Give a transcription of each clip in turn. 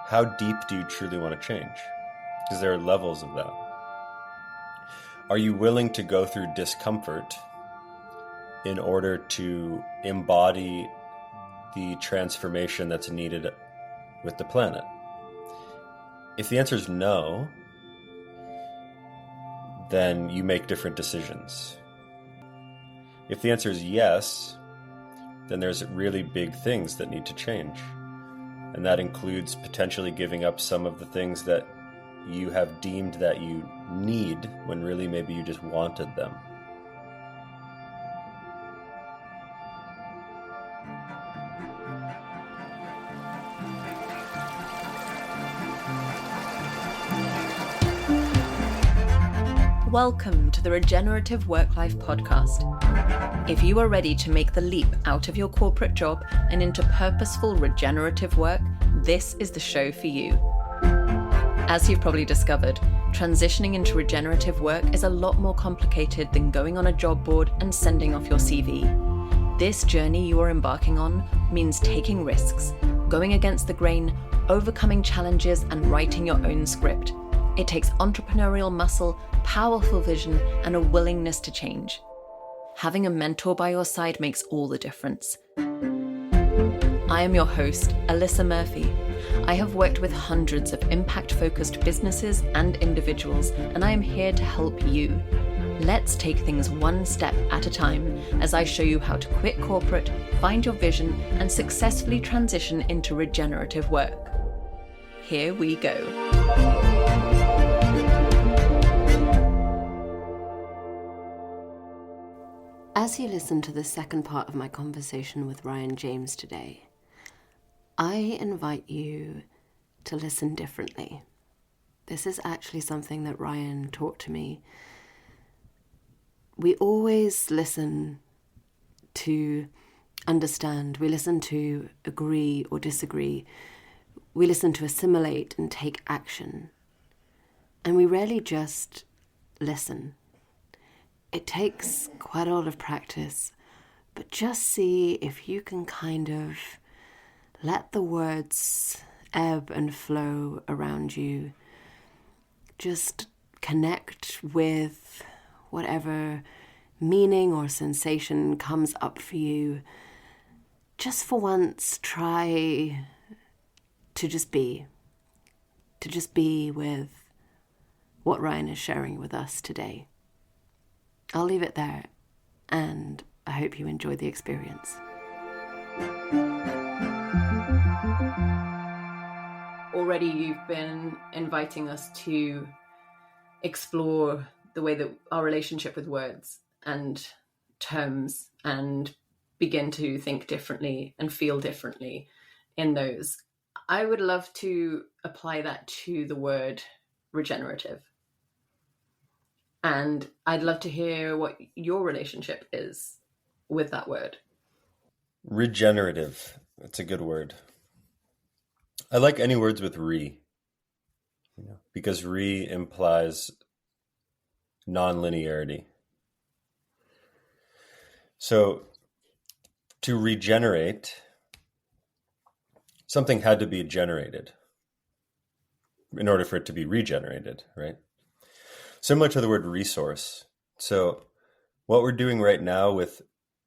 how deep do you truly want to change? Because there are levels of that. Are you willing to go through discomfort in order to embody the transformation that's needed with the planet? If the answer is no, then you make different decisions. If the answer is yes, then there's really big things that need to change. And that includes potentially giving up some of the things that you have deemed that you need when really maybe you just wanted them. Welcome to the Regenerative Work-Life Podcast. If you are ready to make the leap out of your corporate job and into purposeful regenerative work, this is the show for you. As you've probably discovered, transitioning into regenerative work is a lot more complicated than going on a job board and sending off your CV. This journey you are embarking on means taking risks, going against the grain, overcoming challenges, and writing your own script. It takes entrepreneurial muscle, powerful vision, and a willingness to change. Having a mentor by your side makes all the difference. I am your host, Alyssa Murphy. I have worked with hundreds of impact-focused businesses and individuals, and I am here to help you. Let's take things one step at a time as I show you how to quit corporate, find your vision, and successfully transition into regenerative work. Here we go. As you listen to the second part of my conversation with Ryan James today, I invite you to listen differently. This is actually something that Ryan taught to me. We always listen to understand. We listen to agree or disagree. We listen to assimilate and take action. And we rarely just listen. It takes quite a lot of practice, but just see if you can kind of let the words ebb and flow around you. Just connect with whatever meaning or sensation comes up for you. Just for once, try to just be with what Ryan is sharing with us today. I'll leave it there, and I hope you enjoy the experience. Already you've been inviting us to explore the way that our relationship with words and terms and begin to think differently and feel differently in those. I would love to apply that to the word regenerative. And I'd love to hear what your relationship is with that word. Regenerative. That's a good word. I like any words with re, because re implies non-linearity. So to regenerate, something had to be generated in order for it to be regenerated, right? Similar to the word resource. So what we're doing right now with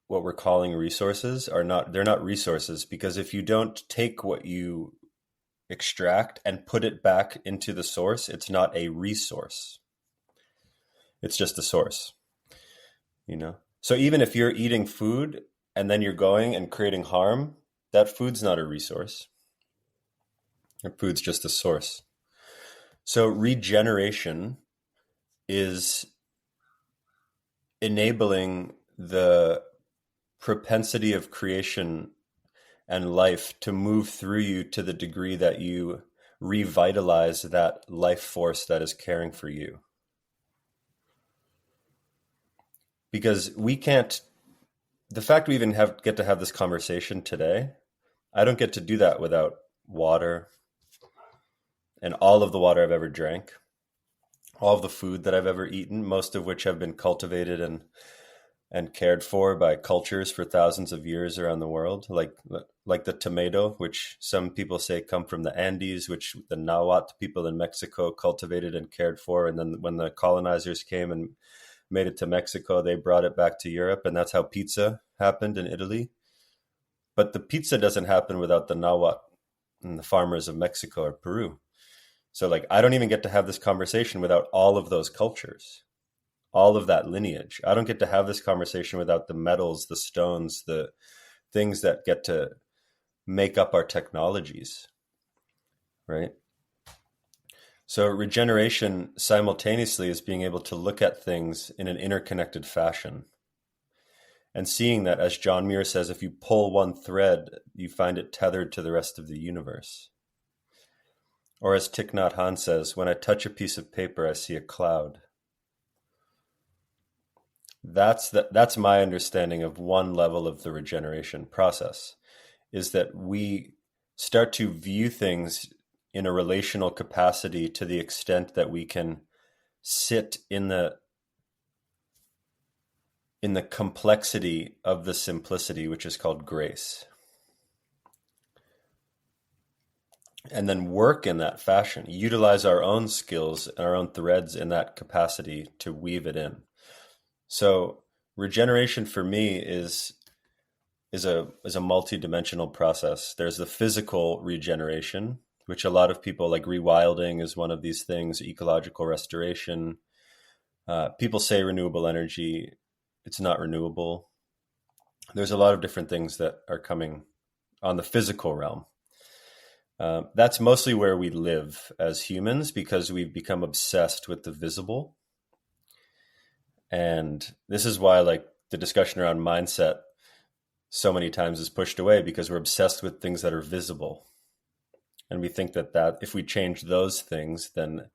what we're calling resources they're not resources, because if you don't take what you extract and put it back into the source, it's not a resource. It's just a source, So even if you're eating food and then you're going and creating harm, that food's not a resource. That food's just a source. So regeneration is enabling the propensity of creation and life to move through you to the degree that you revitalize that life force that is caring for you. Because the fact we even get to have this conversation today, I don't get to do that without water and all of the water I've ever drank. All of the food that I've ever eaten, most of which have been cultivated and and cared for by cultures for thousands of years around the world, like the tomato, which some people say come from the Andes, which the Nahuatl people in Mexico cultivated and cared for. And then when the colonizers came and made it to Mexico, they brought it back to Europe. And that's how pizza happened in Italy. But the pizza doesn't happen without the Nahuatl and the farmers of Mexico or Peru. So like, I don't even get to have this conversation without all of those cultures, all of that lineage. I don't get to have this conversation without the metals, the stones, the things that get to make up our technologies, right? So regeneration simultaneously is being able to look at things in an interconnected fashion and seeing that, as John Muir says, if you pull one thread, you find it tethered to the rest of the universe. Or as Thich Nhat Hanh says, when I touch a piece of paper, I see a cloud. That's my understanding of one level of the regeneration process, is that we start to view things in a relational capacity to the extent that we can sit in the complexity of the simplicity, which is called grace. And then work in that fashion, utilize our own skills and our own threads in that capacity to weave it in. So regeneration for me is a multi-dimensional process. There's the physical regeneration, which a lot of people like. Rewilding is one of these things, ecological restoration. People say renewable energy. It's not renewable. There's a lot of different things that are coming on the physical realm. That's mostly where we live as humans, because we've become obsessed with the visible. And this is why like the discussion around mindset so many times is pushed away, because we're obsessed with things that are visible. And we think that if we change those things, then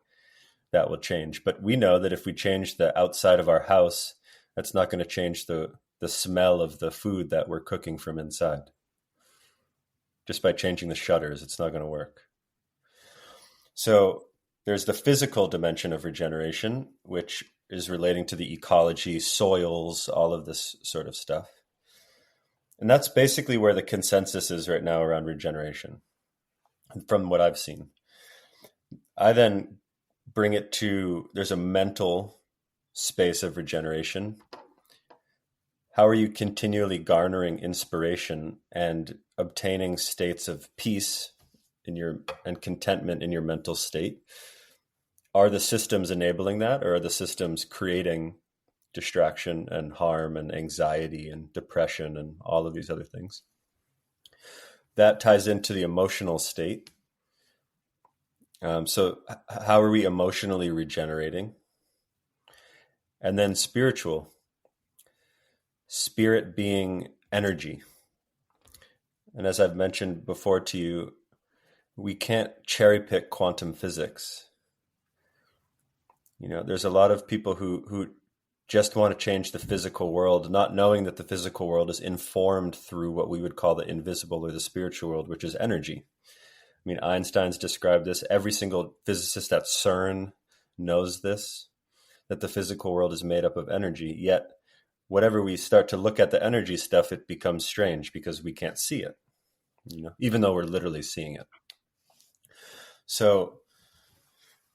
that will change. But we know that if we change the outside of our house, that's not going to change the smell of the food that we're cooking from inside. Just by changing the shutters, it's not going to work. So there's the physical dimension of regeneration, which is relating to the ecology, soils, all of this sort of stuff. And that's basically where the consensus is right now around regeneration, from what I've seen. I then bring it to, there's a mental space of regeneration. How are you continually garnering inspiration and obtaining states of peace and contentment in your mental state? Are the systems enabling that, or are the systems creating distraction and harm and anxiety and depression and all of these other things? That ties into the emotional state. So how are we emotionally regenerating? And then spiritual. Spirit being energy. And as I've mentioned before to you, we can't cherry pick quantum physics. You know, there's a lot of people who just want to change the physical world, not knowing that the physical world is informed through what we would call the invisible or the spiritual world, which is energy. I mean, Einstein's described this. Every single physicist at CERN knows this, that the physical world is made up of energy. Yet, whatever we start to look at the energy stuff, it becomes strange because we can't see it, you know, even though we're literally seeing it. So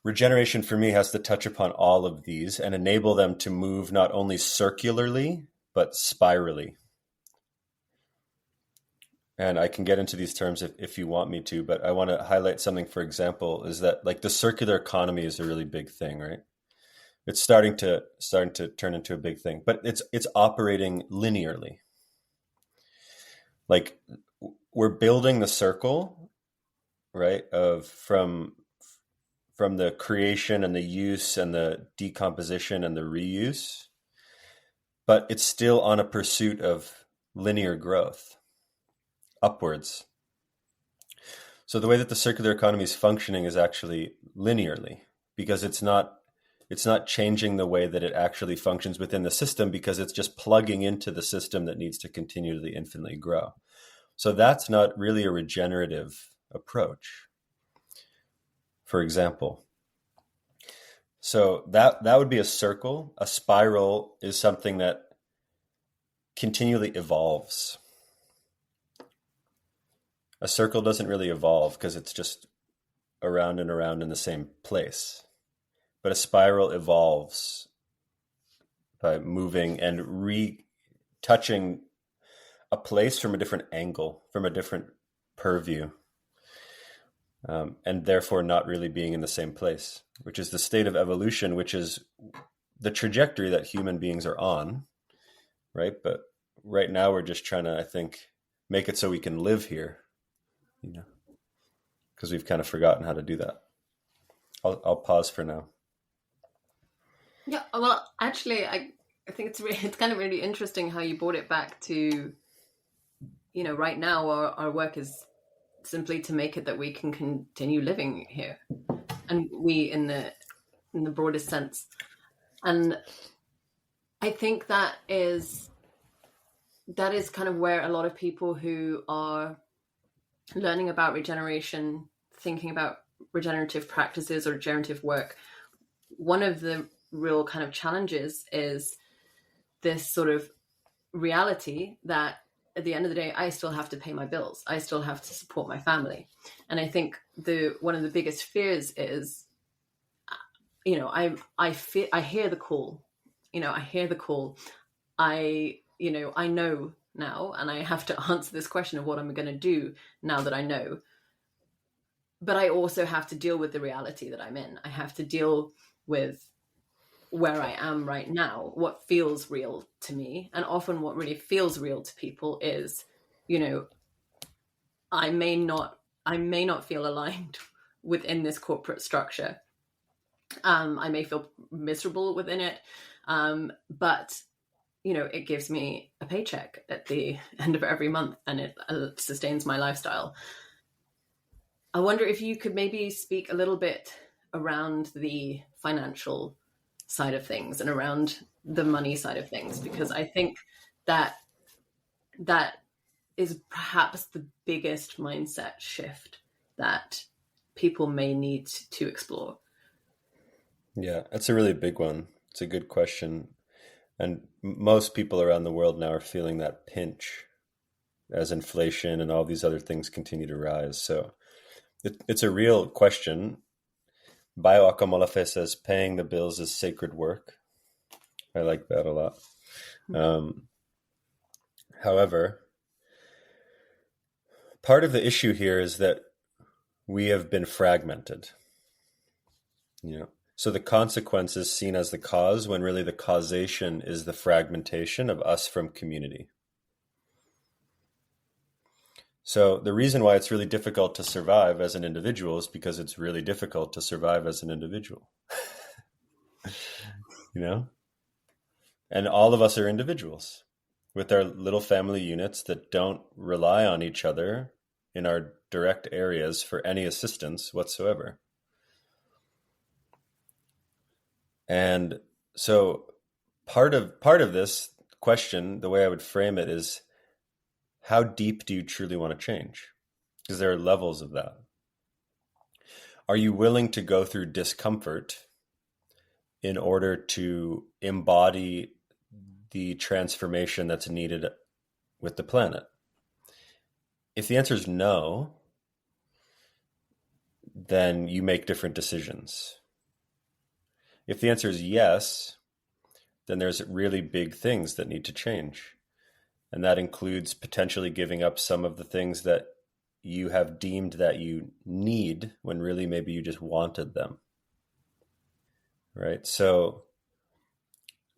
regeneration for me has to touch upon all of these and enable them to move not only circularly, but spirally. And I can get into these terms if you want me to, but I want to highlight something, for example, is that like the circular economy is a really big thing, right? It's starting to turn into a big thing, but it's operating linearly. Like we're building the circle, right? From the creation and the use and the decomposition and the reuse, but it's still on a pursuit of linear growth, upwards. So the way that the circular economy is functioning is actually linearly, because it's not changing the way that it actually functions within the system, because it's just plugging into the system that needs to continually infinitely grow. So that's not really a regenerative approach, for example. So that would be a circle. A spiral is something that continually evolves. A circle doesn't really evolve because it's just around and around in the same place. But a spiral evolves by moving and retouching a place from a different angle, from a different purview, and therefore not really being in the same place, which is the state of evolution, which is the trajectory that human beings are on, right? But right now we're just trying to, I think, make it so we can live here, because we've kind of forgotten how to do that. I'll pause for now. Yeah, well, actually, I think it's kind of really interesting how you brought it back to, right now our work is simply to make it that we can continue living here, and we in the broadest sense. And I think that is kind of where a lot of people who are learning about regeneration, thinking about regenerative practices or regenerative work, one of the real kind of challenges is this sort of reality that at the end of the day, I still have to pay my bills. I still have to support my family. And I think one of the biggest fears is, I hear the call, I hear the call. I know now, and I have to answer this question of what I'm going to do now that I know. But I also have to deal with the reality that I'm in. I have to deal with where I am right now, what feels real to me. And often what really feels real to people is, I may not feel aligned within this corporate structure. I may feel miserable within it. But, it gives me a paycheck at the end of every month, and it sustains my lifestyle. I wonder if you could maybe speak a little bit around the financial side of things and around the money side of things, because I think that is perhaps the biggest mindset shift that people may need to explore. Yeah, that's a really big one. It's a good question. And most people around the world now are feeling that pinch as inflation and all these other things continue to rise. So it's a real question. Bayo Akamolafe says paying the bills is sacred work. I like that a lot. However, part of the issue here is that we have been fragmented. So the consequence is seen as the cause when really the causation is the fragmentation of us from community. So the reason why it's really difficult to survive as an individual is because it's really difficult to survive as an individual. And all of us are individuals with our little family units that don't rely on each other in our direct areas for any assistance whatsoever. And so part of this question, the way I would frame it is, how deep do you truly want to change? Because there are levels of that. Are you willing to go through discomfort in order to embody the transformation that's needed with the planet? If the answer is no, then you make different decisions. If the answer is yes, then there's really big things that need to change. And that includes potentially giving up some of the things that you have deemed that you need when really maybe you just wanted them. Right? So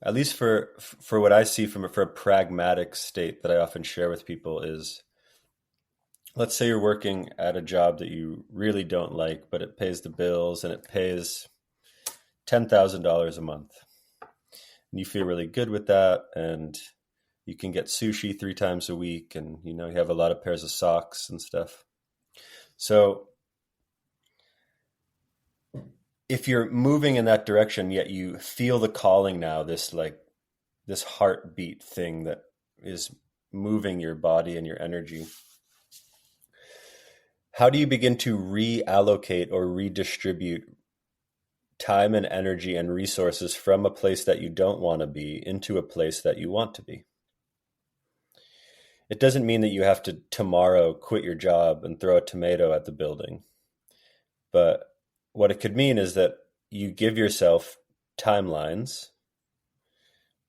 at least for what I see for a pragmatic state that I often share with people is, let's say you're working at a job that you really don't like, but it pays the bills and it pays $10,000 a month. And you feel really good with that, and you can get sushi 3 times a week, and you have a lot of pairs of socks and stuff. So if you're moving in that direction, yet you feel the calling now, this heartbeat thing that is moving your body and your energy, how do you begin to reallocate or redistribute time and energy and resources from a place that you don't want to be into a place that you want to be? it doesn't mean that you have to tomorrow quit your job and throw a tomato at the building. But what it could mean is that you give yourself timelines,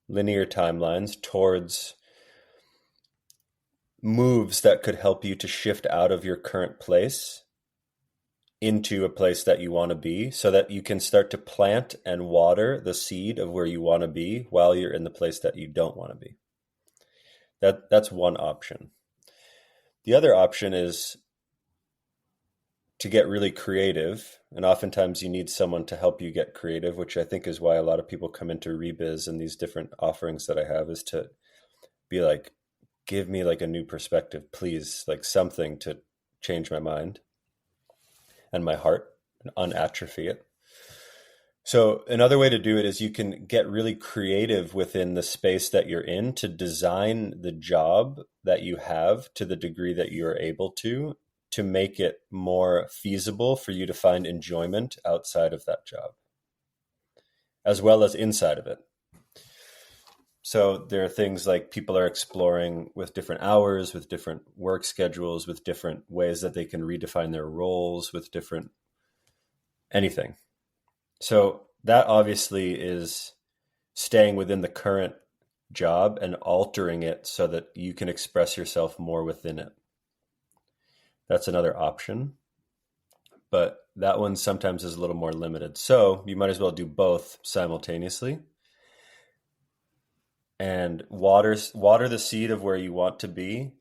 linear timelines towards moves that could help you to shift out of your current place into a place that you want to be, so that you can start to plant and water the seed of where you want to be while you're in the place that you don't want to be. That's one option. The other option is to get really creative. And oftentimes you need someone to help you get creative, which I think is why a lot of people come into Rebiz and these different offerings that I have, is to be like, give me like a new perspective, please, like something to change my mind and my heart and unatrophy it. So another way to do it is you can get really creative within the space that you're in to design the job that you have to the degree that you're able to make it more feasible for you to find enjoyment outside of that job, as well as inside of it. So there are things like people are exploring with different hours, with different work schedules, with different ways that they can redefine their roles, with different anything. So that obviously is staying within the current job and altering it so that you can express yourself more within it. That's another option, but that one sometimes is a little more limited. So you might as well do both simultaneously and water the seed of where you want to be,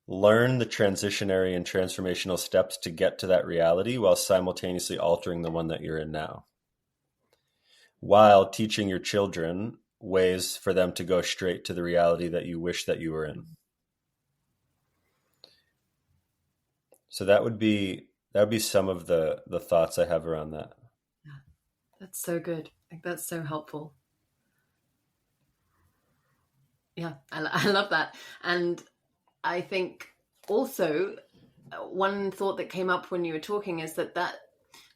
learn the transitionary and transformational steps to get to that reality while simultaneously altering the one that you're in now, while teaching your children ways for them to go straight to the reality that you wish that you were in. So that would be some of the thoughts I have around that. Yeah, that's so good. I think that's so helpful. Yeah, I love that. And I think also one thought that came up when you were talking is that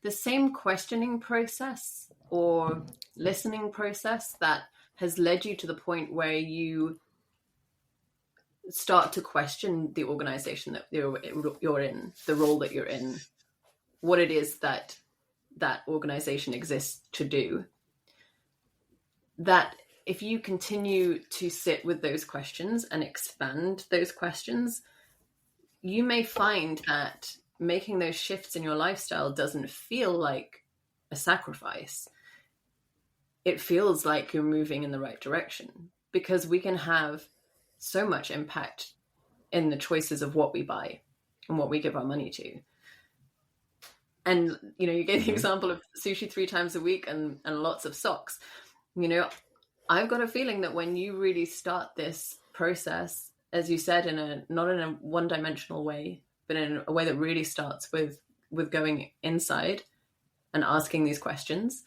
the same questioning process or listening process that has led you to the point where you start to question the organization that you're in, the role that you're in, what it is that organization exists to do, that if you continue to sit with those questions and expand those questions, you may find that making those shifts in your lifestyle doesn't feel like a sacrifice. It feels like you're moving in the right direction, because we can have so much impact in the choices of what we buy and what we give our money to. And, you gave the example of sushi 3 times a week and lots of socks. I've got a feeling that when you really start this process, as you said, not in a one-dimensional way, but in a way that really starts with going inside and asking these questions,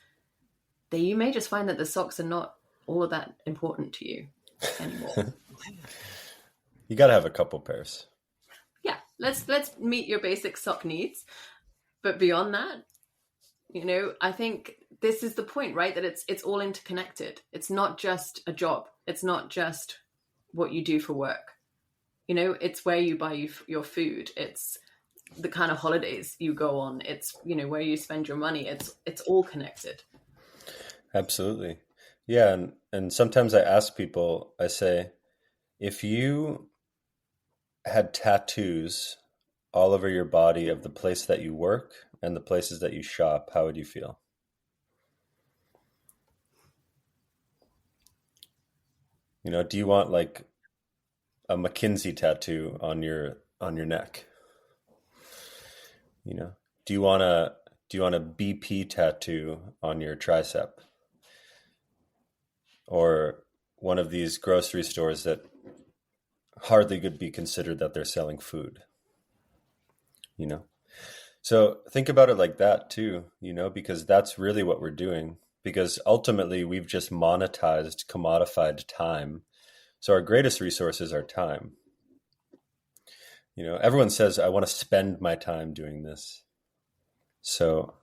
that you may just find that the socks are not all of that important to you anymore. You got to have a couple pairs. Yeah, let's meet your basic sock needs. But beyond that, I think this is the point, right? That it's all interconnected. It's not just a job. It's not just what you do for work. It's where you buy your food. It's the kind of holidays you go on. It's, where you spend your money. It's all connected. Absolutely. Yeah. And sometimes I ask people, I say, if you had tattoos all over your body of the place that you work and the places that you shop, how would you feel? Do you want like a McKinsey tattoo on your neck? Do you want a BP tattoo on your tricep? Or one of these grocery stores that hardly could be considered that they're selling food? So think about it like that too, because that's really what we're doing. Because ultimately we've just monetized, commodified time. So our greatest resource is our time. Everyone says, I want to spend my time doing this. So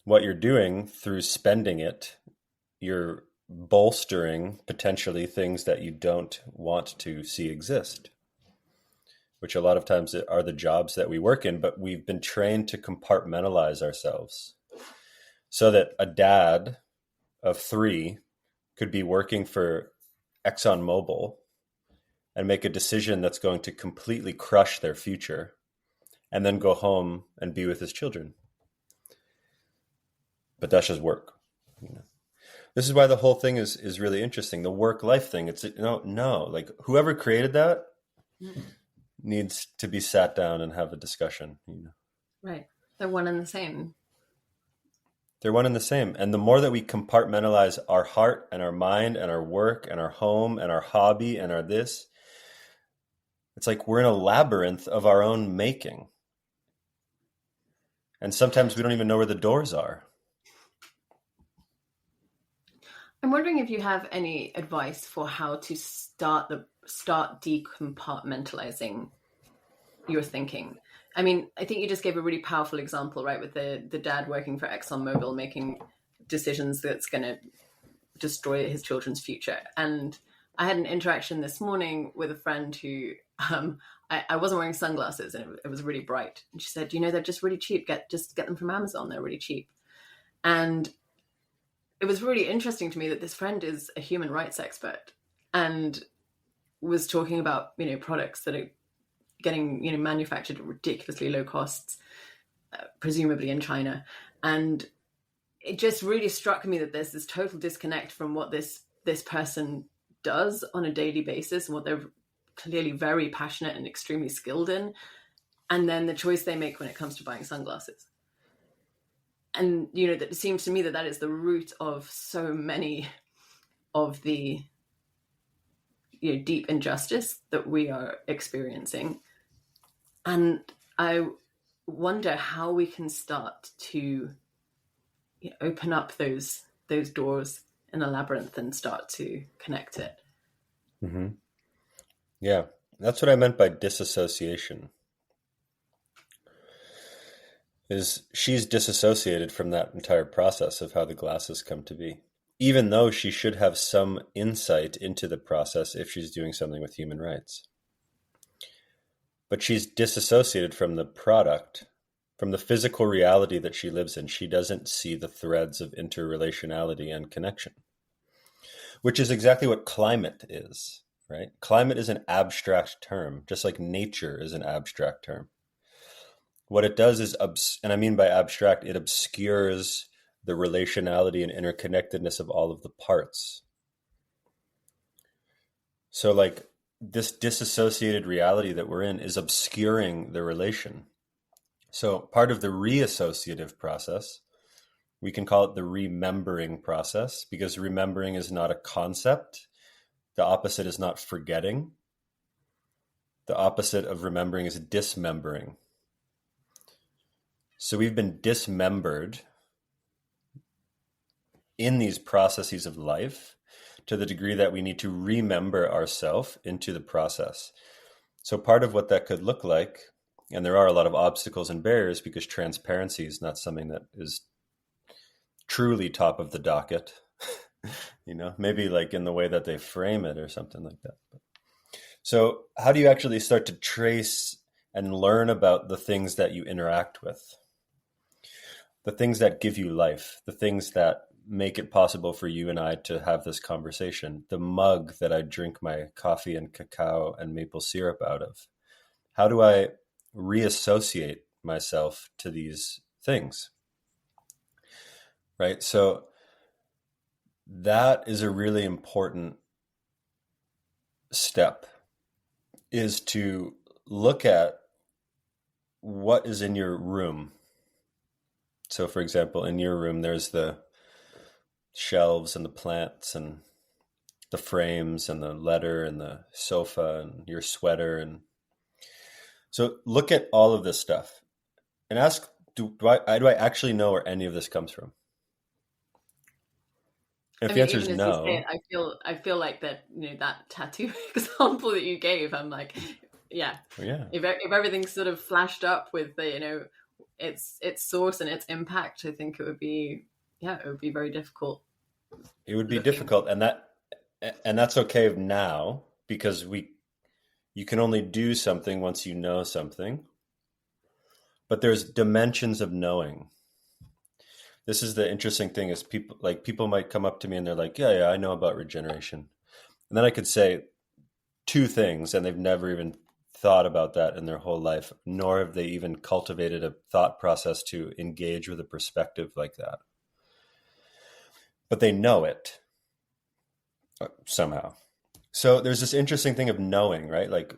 what you're doing through spending it, you're bolstering potentially things that you don't want to see exist. which a lot of times are the jobs that we work in, but we've been trained to compartmentalize ourselves so that a dad of 3 could be working for ExxonMobil and make a decision that's going to completely crush their future and then go home and be with his children. But that's just work. This is why the whole thing is really interesting. The work-life thing. It's no. Like whoever created that needs to be sat down and have a discussion. Right. They're one and the same. They're one and the same. And the more that we compartmentalize our heart and our mind and our work and our home and our hobby and our this, it's like we're in a labyrinth of our own making. And sometimes we don't even know where the doors are. I'm wondering if you have any advice for how to start decompartmentalizing your thinking. I mean, I think you just gave a really powerful example, right, with the dad working for ExxonMobil, making decisions that's going to destroy his children's future. And I had an interaction this morning with a friend who I wasn't wearing sunglasses and it was really bright. And she said, they're just really cheap. Just get them from Amazon. They're really cheap. And it was really interesting to me that this friend is a human rights expert and was talking about, products that are getting, manufactured at ridiculously low costs, presumably in China. And it just really struck me that there's this total disconnect from what this person does on a daily basis and what they're clearly very passionate and extremely skilled in, and then the choice they make when it comes to buying sunglasses. And, that it seems to me that is the root of so many of the, deep injustice that we are experiencing. And I wonder how we can start to open up those doors in a labyrinth and start to connect it. Mm-hmm. Yeah, that's what I meant by disassociation. Is she's disassociated from that entire process of how the glasses come to be, even though she should have some insight into the process if she's doing something with human rights. But she's disassociated from the product, from the physical reality that she lives in. She doesn't see the threads of interrelationality and connection, which is exactly what climate is, right? Climate is an abstract term, just like nature is an abstract term. What it does is, and I mean by abstract, it obscures the relationality and interconnectedness of all of the parts. So like this disassociated reality that we're in is obscuring the relation. So part of the reassociative process, we can call it the remembering process, because remembering is not a concept. The opposite is not forgetting. The opposite of remembering is dismembering. So we've been dismembered in these processes of life to the degree that we need to remember ourselves into the process. So part of what that could look like, and there are a lot of obstacles and barriers because transparency is not something that is truly top of the docket, maybe like in the way that they frame it or something like that. So how do you actually start to trace and learn about the things that you interact with? The things that give you life, the things that make it possible for you and I to have this conversation, the mug that I drink my coffee and cacao and maple syrup out of. How do I reassociate myself to these things? Right? So that is a really important step, is to look at what is in your room. So for example, in your room, there's the shelves and the plants and the frames and the letter and the sofa and your sweater. And so look at all of this stuff and ask, do I actually know where any of this comes from? And if the answer is no, I feel like that, that tattoo example that you gave, I'm like, yeah. If everything's sort of flashed up with the, its source and its impact, I think it would be very difficult. It would be difficult, and that's okay now, because You can only do something once you know something. But there's dimensions of knowing. This is the interesting thing is people might come up to me and they're like, yeah, I know about regeneration. And then I could say two things and they've never even thought about that in their whole life, nor have they even cultivated a thought process to engage with a perspective like that. But they know it somehow. So there's this interesting thing of knowing, right? Like,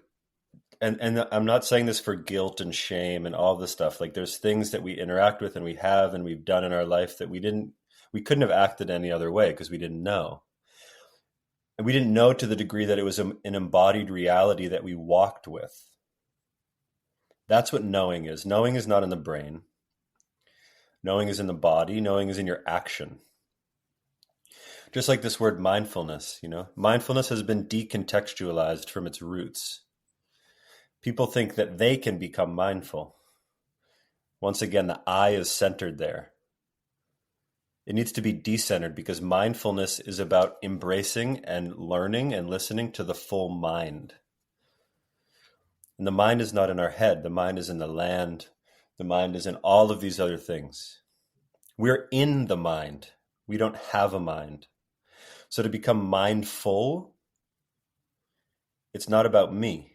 and I'm not saying this for guilt and shame and all this stuff. Like there's things that we interact with and we have and we've done in our life that we couldn't have acted any other way because we didn't know. And we didn't know to the degree that it was an embodied reality that we walked with. That's what knowing is. Knowing is not in the brain. Knowing is in the body. Knowing is in your action. Just like this word mindfulness, mindfulness has been decontextualized from its roots. People think that they can become mindful. Once again, the I is centered there. It needs to be decentered because mindfulness is about embracing and learning and listening to the full mind. And the mind is not in our head. The mind is in the land. The mind is in all of these other things. We're in the mind. We don't have a mind. So to become mindful, it's not about me.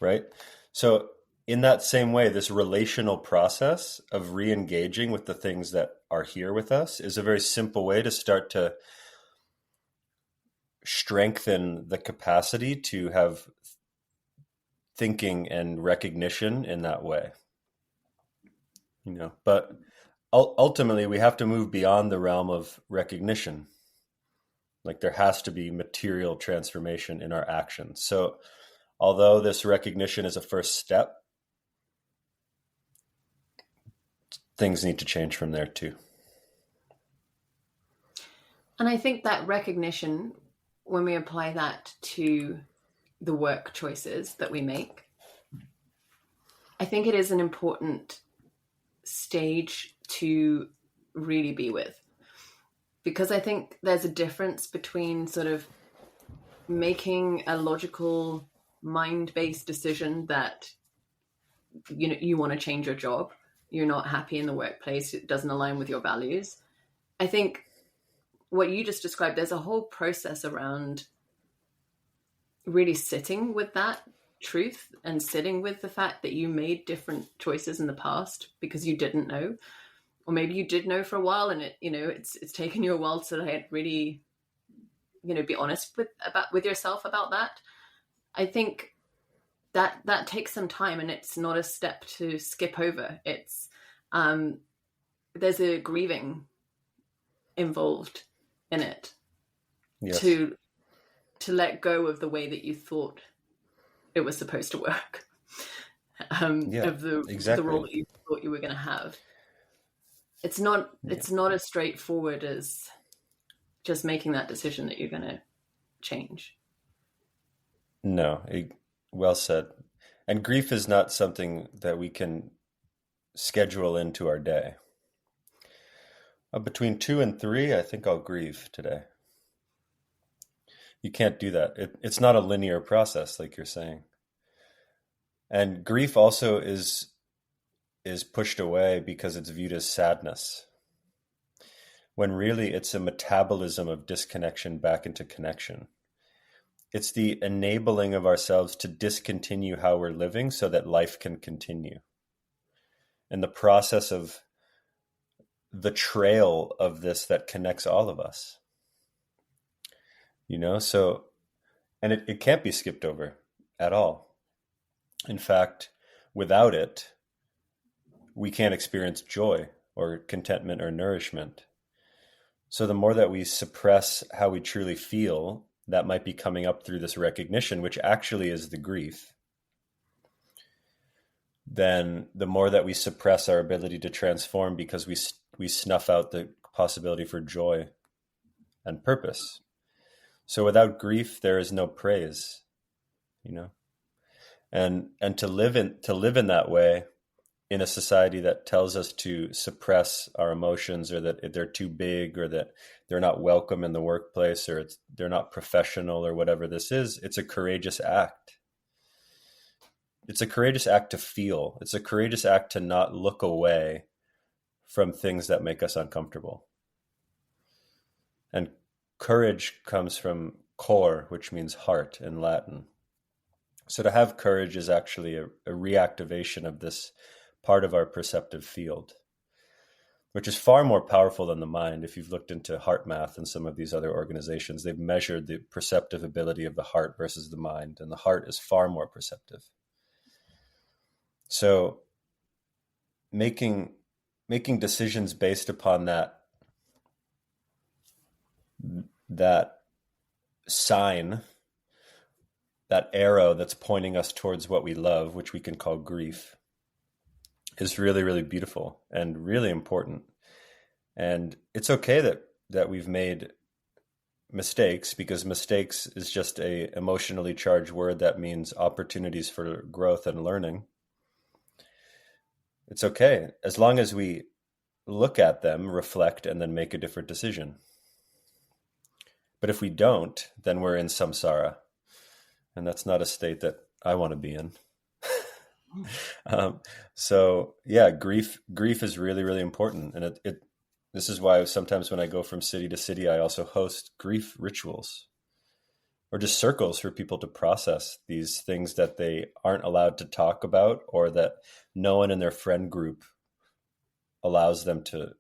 Right? So in that same way, this relational process of re-engaging with the things that are here with us is a very simple way to start to strengthen the capacity to have thinking and recognition in that way. But ultimately we have to move beyond the realm of recognition. Like there has to be material transformation in our actions. So although this recognition is a first step, things need to change from there too. And I think that recognition, when we apply that to the work choices that we make, I think it is an important stage to really be with. Because I think there's a difference between sort of making a logical mind-based decision that you want to change your job, you're not happy in the workplace, it doesn't align with your values. I think what you just described, there's a whole process around really sitting with that truth and sitting with the fact that you made different choices in the past because you didn't know, or maybe you did know for a while and it's taken you a while to like really be honest with yourself about that. I think that takes some time, and it's not a step to skip over. It's there's a grieving involved in it. Yes. To let go of the way that you thought it was supposed to work, of the role that you thought you were going to have. It's not as straightforward as just making that decision that you're going to change. No, well said. And grief is not something that we can schedule into our day. Between 2 and 3, I think I'll grieve today. You can't do that. It's not a linear process, like you're saying. And grief also is pushed away because it's viewed as sadness, when really it's a metabolism of disconnection back into connection. It's the enabling of ourselves to discontinue how we're living so that life can continue. And the process of the trail of this that connects all of us. So, and it can't be skipped over at all. In fact, without it, we can't experience joy or contentment or nourishment. So the more that we suppress how we truly feel, that might be coming up through this recognition, which actually is the grief, then the more that we suppress our ability to transform because we snuff out the possibility for joy and purpose. So without grief, there is no praise, and to live in that way in a society that tells us to suppress our emotions, or that they're too big, or that they're not welcome in the workplace, or they're not professional, or whatever this is, it's a courageous act. It's a courageous act to feel. It's a courageous act to not look away from things that make us uncomfortable. And courage comes from cor, which means heart in Latin. So to have courage is actually a reactivation of this part of our perceptive field, which is far more powerful than the mind. If you've looked into heart math and some of these other organizations, they've measured the perceptive ability of the heart versus the mind, and the heart is far more perceptive. So making decisions based upon that sign, that arrow that's pointing us towards what we love, which we can call grief, is really, really beautiful and really important. And it's okay that we've made mistakes, because mistakes is just a emotionally charged word that means opportunities for growth and learning. It's okay as long as we look at them, reflect, and then make a different decision. But if we don't, then we're in samsara, and that's not a state that I want to be in. So yeah, grief is really, really important. And this is why sometimes when I go from city to city, I also host grief rituals, or just circles for people to process these things that they aren't allowed to talk about, or that no one in their friend group allows them to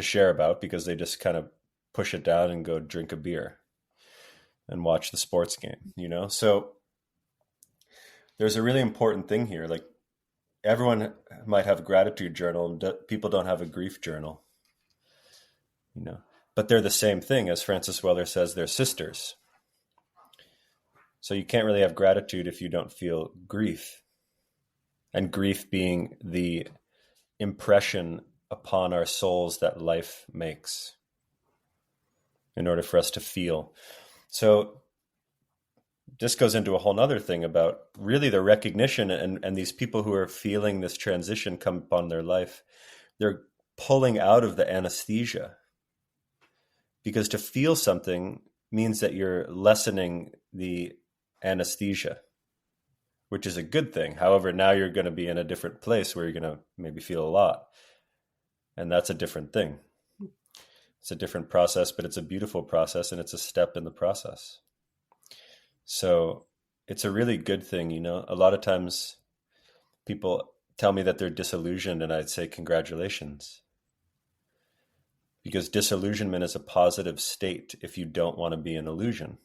share about, because they just kind of push it down and go drink a beer and watch the sports game, So there's a really important thing here. Like, everyone might have a gratitude journal, and people don't have a grief journal, but they're the same thing. As Francis Weller says, they're sisters. So you can't really have gratitude if you don't feel grief, and grief being the impression upon our souls that life makes in order for us to feel. So this goes into a whole nother thing about really the recognition, and these people who are feeling this transition come upon their life, they're pulling out of the anesthesia, because to feel something means that you're lessening the anesthesia, which is a good thing. However, now you're going to be in a different place where you're going to maybe feel a lot, and that's a different thing. It's a different process, but it's a beautiful process, and it's a step in the process. So it's a really good thing. A lot of times people tell me that they're disillusioned, and I'd say congratulations, because disillusionment is a positive state if you don't want to be in illusion.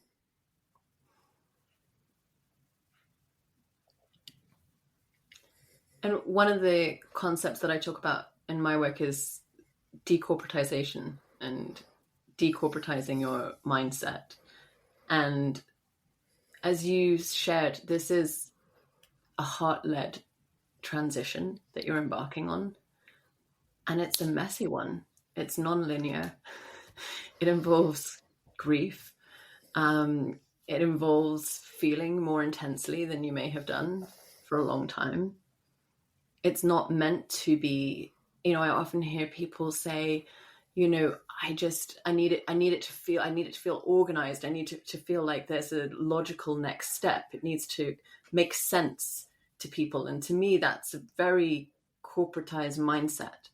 And one of the concepts that I talk about in my work is decorporatization, and decorporatizing your mindset. And as you shared, this is a heart-led transition that you're embarking on. And it's a messy one. It's non-linear. It involves grief. It involves feeling more intensely than you may have done for a long time. It's not meant to be, I often hear people say, I need it to feel organized. I need to feel like there's a logical next step. It needs to make sense to people. And to me, that's a very corporatized mindset,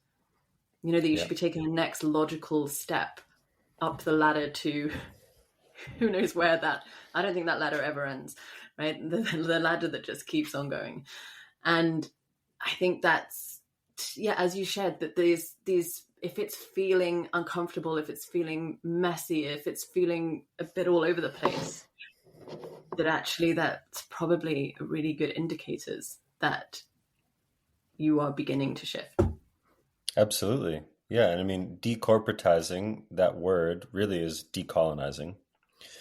that you should be taking the next logical step up the ladder to who knows where I don't think that ladder ever ends, right? The ladder that just keeps on going. And I think that's, as you shared, that these, if it's feeling uncomfortable, if it's feeling messy, if it's feeling a bit all over the place, that actually that's probably a really good indicators that you are beginning to shift. Absolutely. Yeah. And I mean, decorporatizing, that word really is decolonizing.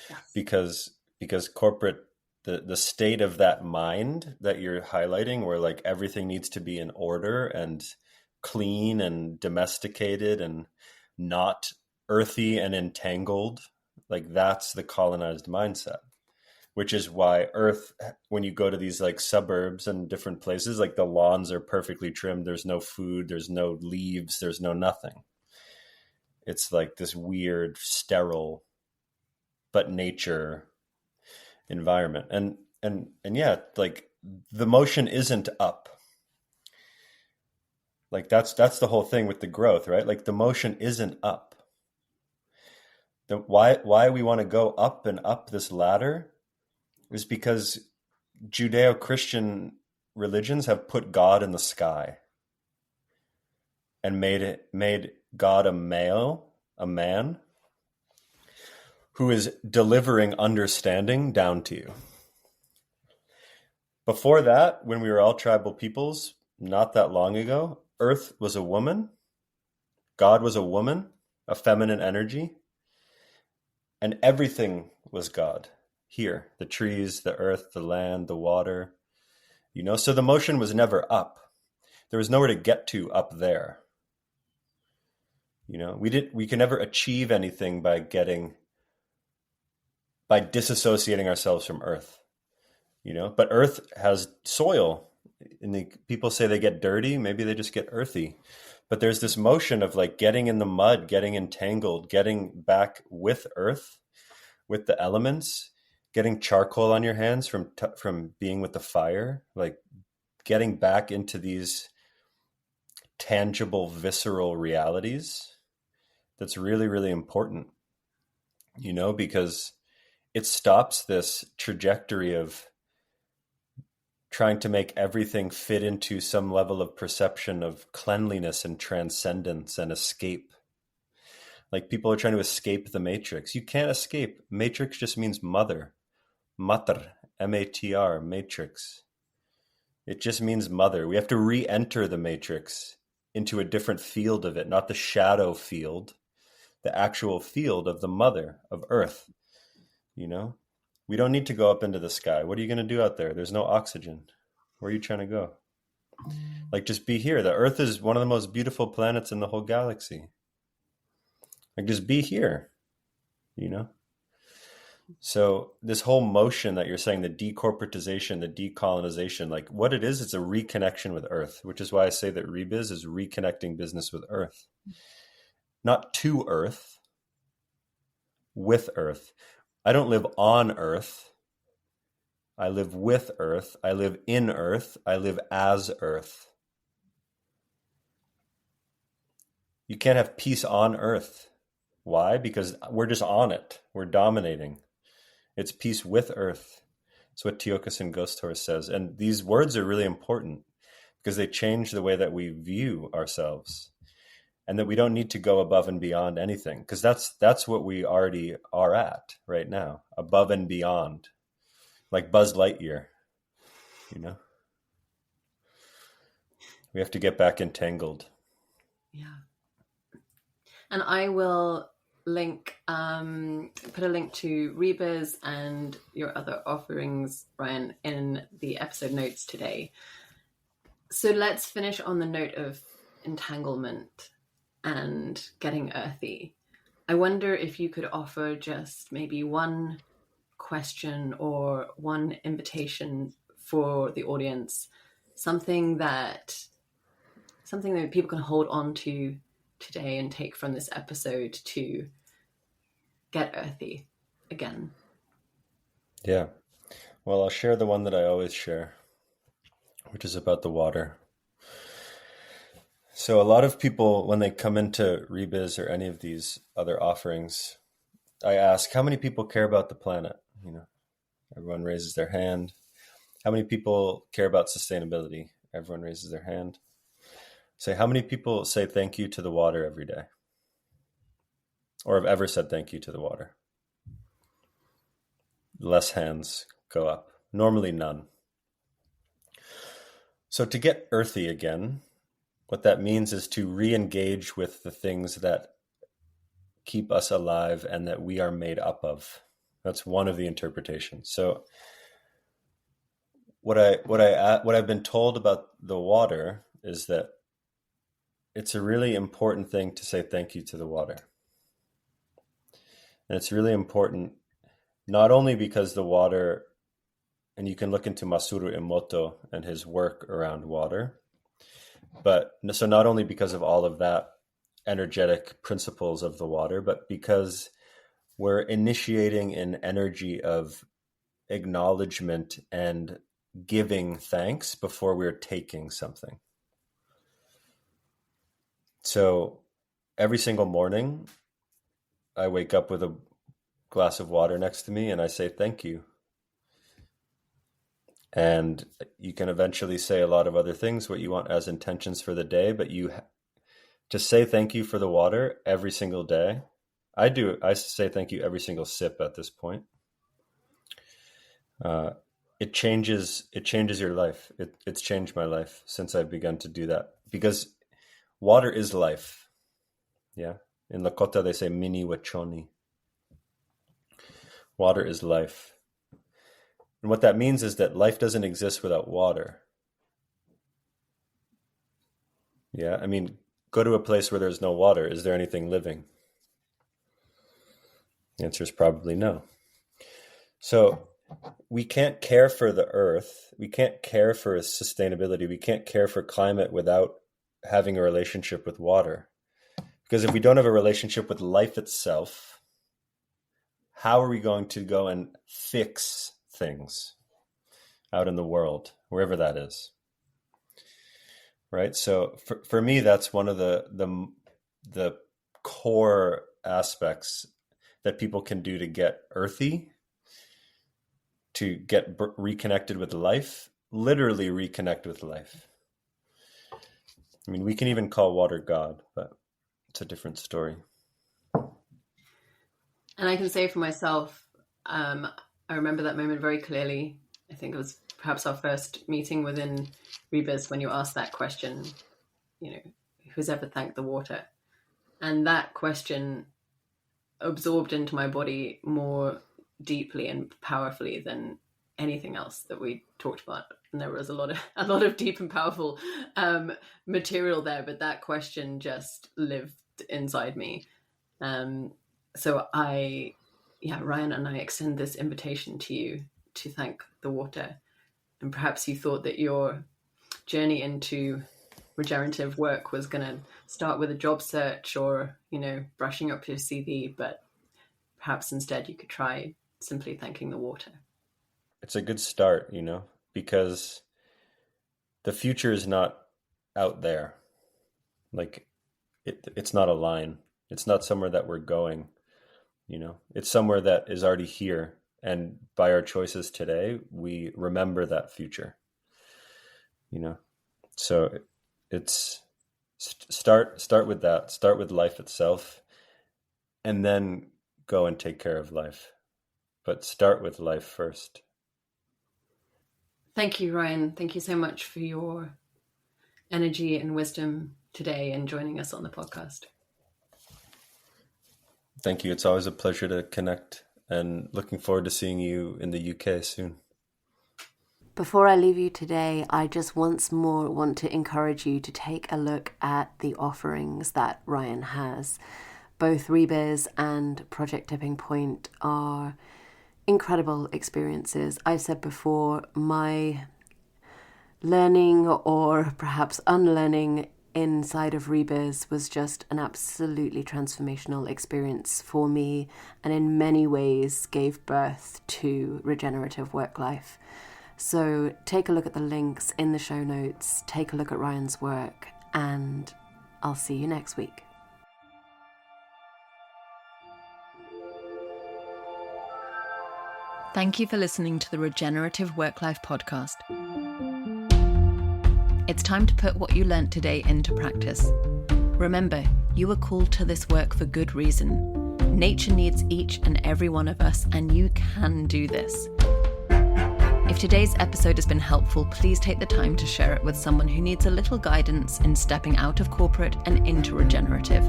Yes. Because corporate, the state of that mind that you're highlighting, where like everything needs to be in order and clean and domesticated and not earthy and entangled, like that's the colonized mindset. which is why Earth, when you go to these like suburbs and different places, like the lawns are perfectly trimmed. There's no food, there's no leaves, there's no nothing. It's like this weird, sterile, but nature environment. And yeah, like the motion isn't up. Like that's the whole thing with the growth, right? Like the motion isn't up. Why we want to go up and up this ladder is because Judeo-Christian religions have put God in the sky and made God a man who is delivering understanding down to you. Before that, when we were all tribal peoples, not that long ago, Earth was a woman, God was a woman, a feminine energy, and everything was God. Here, the trees, the earth, the land, the water, so the motion was never up. There was nowhere to get to up there. We can never achieve anything by disassociating ourselves from Earth. But Earth has soil, and people say they get dirty. Maybe they just get earthy. But there's this motion of like getting in the mud, getting entangled, getting back with Earth, with the elements, getting charcoal on your hands from being with the fire, like getting back into these tangible, visceral realities. That's really, really important, because it stops this trajectory of trying to make everything fit into some level of perception of cleanliness and transcendence and escape. Like people are trying to escape the matrix. You can't escape. Matrix just means mother. Mater, M-A-T-R, matrix. It just means mother. We have to re-enter the matrix into a different field of it, not the shadow field, the actual field of the mother, of Earth. We don't need to go up into the sky. What are you going to do out there? There's no oxygen. Where are you trying to go? Like, just be here. The Earth is one of the most beautiful planets in the whole galaxy. Like, just be here, So this whole motion that you're saying, the decorporatization, the decolonization, like what it is, it's a reconnection with Earth, which is why I say that Rebiz is reconnecting business with Earth. Not to Earth, with Earth. I don't live on Earth. I live with Earth. I live in Earth. I live as Earth. You can't have peace on Earth. Why? Because we're just on it. We're dominating. It's peace with Earth. That's what Tiokasin Ghost Horse says. And these words are really important because they change the way that we view ourselves, and that we don't need to go above and beyond anything, because that's what we already are at right now, above and beyond, like Buzz Lightyear. We have to get back entangled. Yeah. And I will put a link to Rebiz and your other offerings, Ryan, in the episode notes today. So let's finish on the note of entanglement and getting earthy. I wonder if you could offer just maybe one question or one invitation for the audience, something that people can hold on to today and take from this episode to get earthy again. Yeah. Well, I'll share the one that I always share, which is about the water. So a lot of people, when they come into Rebiz or any of these other offerings, I ask, how many people care about the planet? Everyone raises their hand. How many people care about sustainability? Everyone raises their hand. Say, how many people say thank you to the water every day? Or have ever said thank you to the water? Less hands go up. Normally none. So to get earthy again, what that means is to re-engage with the things that keep us alive and that we are made up of. That's one of the interpretations. So what I've been told about the water is that it's a really important thing to say thank you to the water. And it's really important not only because the water, and you can look into Masaru Emoto and his work around water, but so not only because of all of that energetic principles of the water, but because we're initiating an energy of acknowledgement and giving thanks before we're taking something. So every single morning, I wake up with a glass of water next to me and I say thank you. And you can eventually say a lot of other things, what you want as intentions for the day, but to say thank you for the water every single day. I say thank you every single sip at this point. It changes your life. It's changed my life since I've begun to do that, because water is life. Yeah. In Lakota, they say mini wachoni. Water is life. And what that means is that life doesn't exist without water. Yeah. I mean, go to a place where there's no water. Is there anything living? The answer is probably no. So we can't care for the earth. We can't care for sustainability. We can't care for climate without having a relationship with water. Because if we don't have a relationship with life itself, how are we going to go and fix things out in the world, wherever that is? Right? So for me, that's one of the core aspects that people can do to get earthy, to get reconnected with life, literally reconnect with life. I mean, we can even call water God, but it's a different story. And I can say for myself, I remember that moment very clearly. I think it was perhaps our first meeting within Rebus when you asked that question, who's ever thanked the water? And that question absorbed into my body more deeply and powerfully than anything else that we talked about. And there was a lot of deep and powerful material there, but that question just lived inside me. So Ryan and I extend this invitation to you to thank the water. And perhaps you thought that your journey into regenerative work was going to start with a job search or, brushing up your CV, but perhaps instead you could try simply thanking the water. It's a good start, because the future is not out there. Like it's not a line. It's not somewhere that we're going, it's somewhere that is already here. And by our choices today, we remember that future, so it's start with that, start with life itself, and then go and take care of life. But start with life first. Thank you, Ryan. Thank you so much for your energy and wisdom today and joining us on the podcast. Thank you. It's always a pleasure to connect, and looking forward to seeing you in the UK soon. Before I leave you today, I just once more want to encourage you to take a look at the offerings that Ryan has. Both Rebiz and Project Tipping Point are incredible experiences. I've said before, my learning or perhaps unlearning inside of Rebiz was just an absolutely transformational experience for me, and in many ways gave birth to regenerative work life. So take a look at the links in the show notes, take a look at Ryan's work, and I'll see you next week. Thank you for listening to the Regenerative Work Life podcast. It's time to put what you learnt today into practice. Remember, you were called to this work for good reason. Nature needs each and every one of us, and you can do this. If today's episode has been helpful, please take the time to share it with someone who needs a little guidance in stepping out of corporate and into regenerative.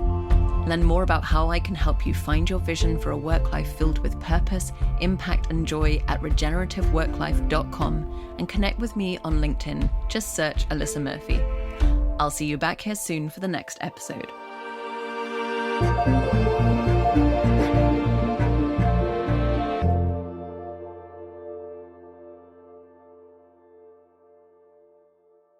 Learn more about how I can help you find your vision for a work life filled with purpose, impact, and joy at regenerativeworklife.com, and connect with me on LinkedIn. Just search Alyssa Murphy. I'll see you back here soon for the next episode.